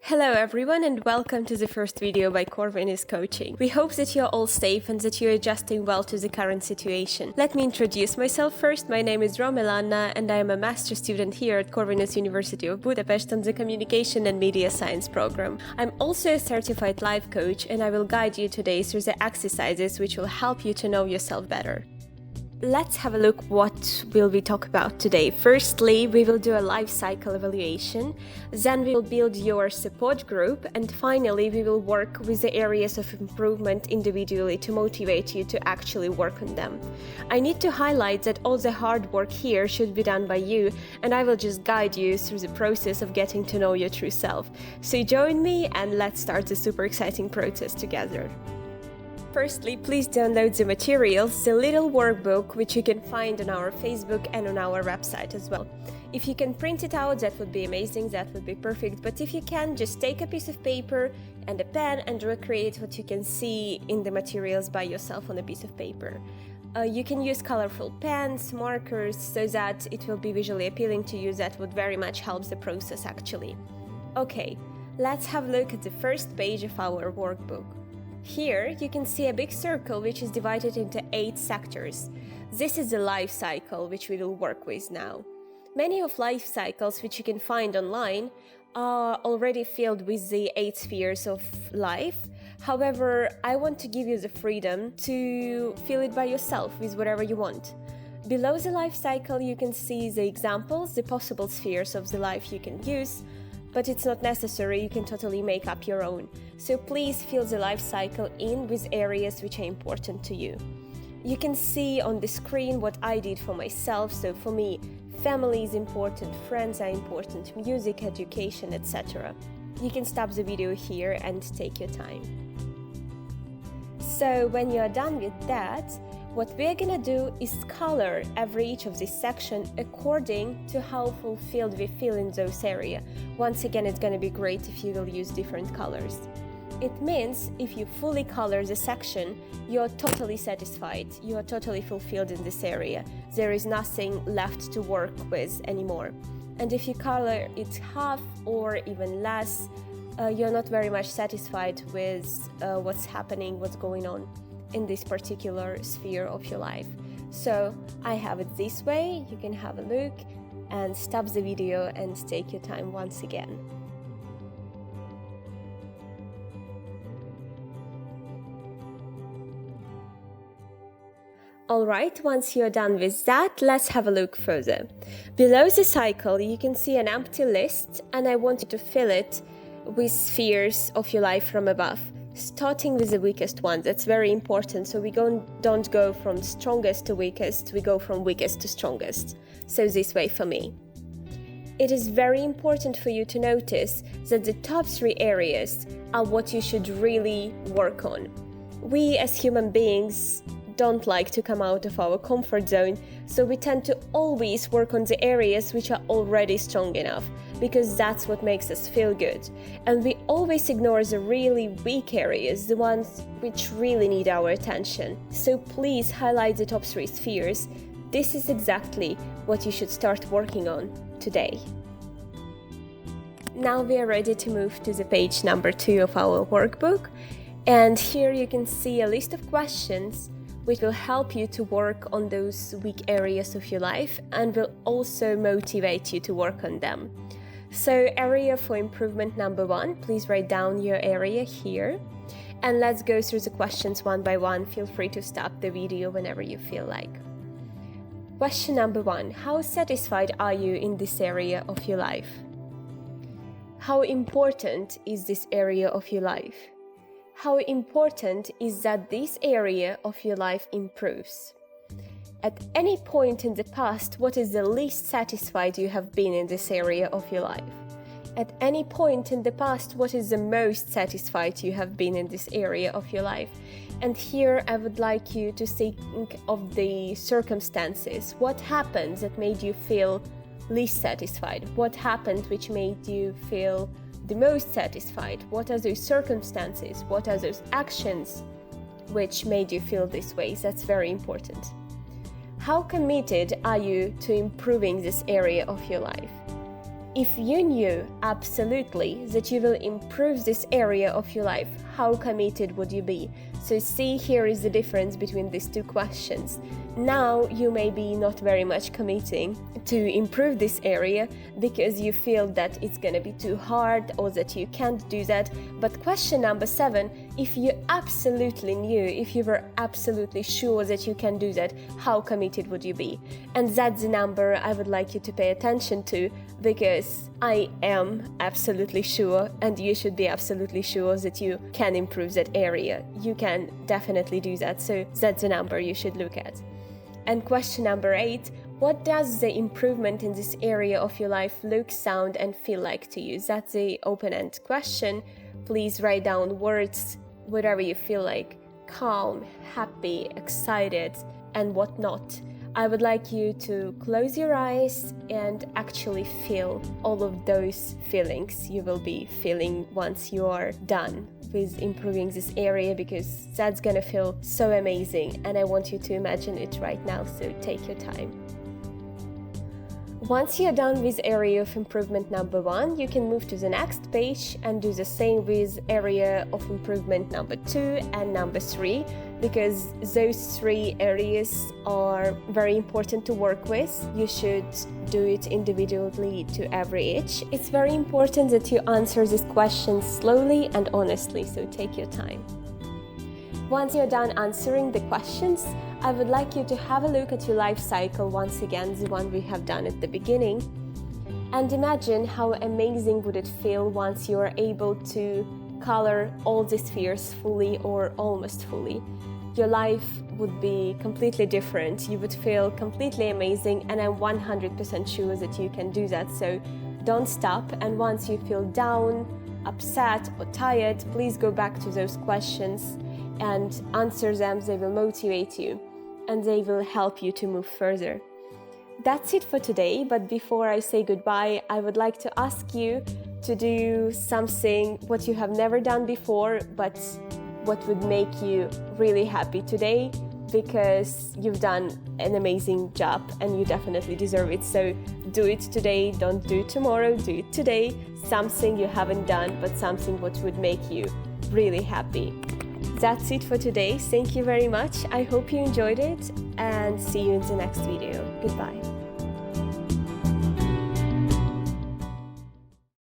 Hello everyone and welcome to the first video by Corvinus Coaching. We hope that you're all safe and that you're adjusting well to the current situation. Let me introduce myself first. My name is Romelanna and I am a master student here at Corvinus University of Budapest on the Communication and Media Science program. I'm also a certified life coach and I will guide you today through the exercises which will help you to know yourself better. Let's have a look what will we talk about today. Firstly, we will do a life cycle evaluation, then we will build your support group, and finally we will work with the areas of improvement individually to motivate you to actually work on them. I need to highlight that all the hard work here should be done by you, and I will just guide you through the process of getting to know your true self. So join me and let's start the super exciting process together. Firstly, please download the materials, the little workbook, which you can find on our Facebook and on our website as well. If you can print it out, that would be amazing, that would be perfect. But if you can, just take a piece of paper and a pen and recreate what you can see in the materials by yourself on a piece of paper. You can use colorful pens, markers, so that it will be visually appealing to you. That would very much help the process actually. Okay, let's have a look at the first page of our workbook. Here you can see a big circle which is divided into 8 sectors. This is the life cycle which we will work with now. Many of life cycles which you can find online are already filled with the 8 spheres of life. However, I want to give you the freedom to fill it by yourself with whatever you want. Below the life cycle you can see the examples, the possible spheres of the life you can use. But it's not necessary, you can totally make up your own. So please fill the life cycle in with areas which are important to you. You can see on the screen what I did for myself. So for me, family is important, friends are important, music, education, etc. You can stop the video here and take your time. So when you're done with that, what we're gonna do is color each of this section according to how fulfilled we feel in those areas. Once again, it's gonna be great if you will use different colors. It means if you fully color the section, you're totally satisfied, you are totally fulfilled in this area. There is nothing left to work with anymore. And if you color it half or even less, you're not very much satisfied with what's happening, what's going on in this particular sphere of your life. So I have it this way, you can have a look and stop the video and take your time once again. Alright, once you're done with that, let's have a look further. Below the cycle you can see an empty list and I want you to fill it with spheres of your life from above. Starting with the weakest one, that's very important. So we don't go from strongest to weakest, we go from weakest to strongest. So this way for me. It is very important for you to notice that the top 3 areas are what you should really work on. We as human beings don't like to come out of our comfort zone, so we tend to always work on the areas which are already strong enough, because that's what makes us feel good. And we always ignore the really weak areas, the ones which really need our attention. So please highlight the top 3 spheres. This is exactly what you should start working on today. Now we are ready to move to the page number 2 of our workbook. And here you can see a list of questions which will help you to work on those weak areas of your life and will also motivate you to work on them. So area for improvement number 1, please write down your area here. And let's go through the questions one by one. Feel free to stop the video whenever you feel like. Question number 1, how satisfied are you in this area of your life? How important is this area of your life? How important is that this area of your life improves? At any point in the past, what is the least satisfied you have been in this area of your life? At any point in the past, what is the most satisfied you have been in this area of your life? And here I would like you to think of the circumstances. What happened that made you feel least satisfied? What happened which made you feel the most satisfied? What are those circumstances? What are those actions which made you feel this way? That's very important. How committed are you to improving this area of your life? If you knew absolutely that you will improve this area of your life, how committed would you be? So see, here is the difference between these two questions. Now you may be not very much committing to improve this area because you feel that it's gonna be too hard or that you can't do that. But question number 7, if you absolutely knew, if you were absolutely sure that you can do that, how committed would you be? And that's the number I would like you to pay attention to, because I am absolutely sure, and you should be absolutely sure, that you can improve that area. You can definitely do that, so that's the number you should look at. And question number 8, what does the improvement in this area of your life look, sound, and feel like to you? That's the open-end question. Please write down words, whatever you feel like: calm, happy, excited, and whatnot. I would like you to close your eyes and actually feel all of those feelings you will be feeling once you are done with improving this area, because that's gonna feel so amazing, and I want you to imagine it right now, so take your time. Once you're done with area of improvement number 1, you can move to the next page and do the same with area of improvement number 2 and number 3, because those 3 areas are very important to work with. You should do it individually to every each. It's very important that you answer these questions slowly and honestly, so take your time. Once you're done answering the questions, I would like you to have a look at your life cycle once again, the one we have done at the beginning, and imagine how amazing would it feel once you are able to color all the spheres fully or almost fully. Your life would be completely different. You would feel completely amazing, and I'm 100% sure that you can do that. So don't stop, and once you feel down, upset, or tired, please go back to those questions and answer them. They will motivate you and they will help you to move further. That's it for today, but before I say goodbye, I would like to ask you to do something what you have never done before, but what would make you really happy today, because you've done an amazing job and you definitely deserve it. So do it today, don't do it tomorrow, do it today. Something you haven't done, but something what would make you really happy. That's it for today. Thank you very much. I hope you enjoyed it, and see you in the next video. Goodbye.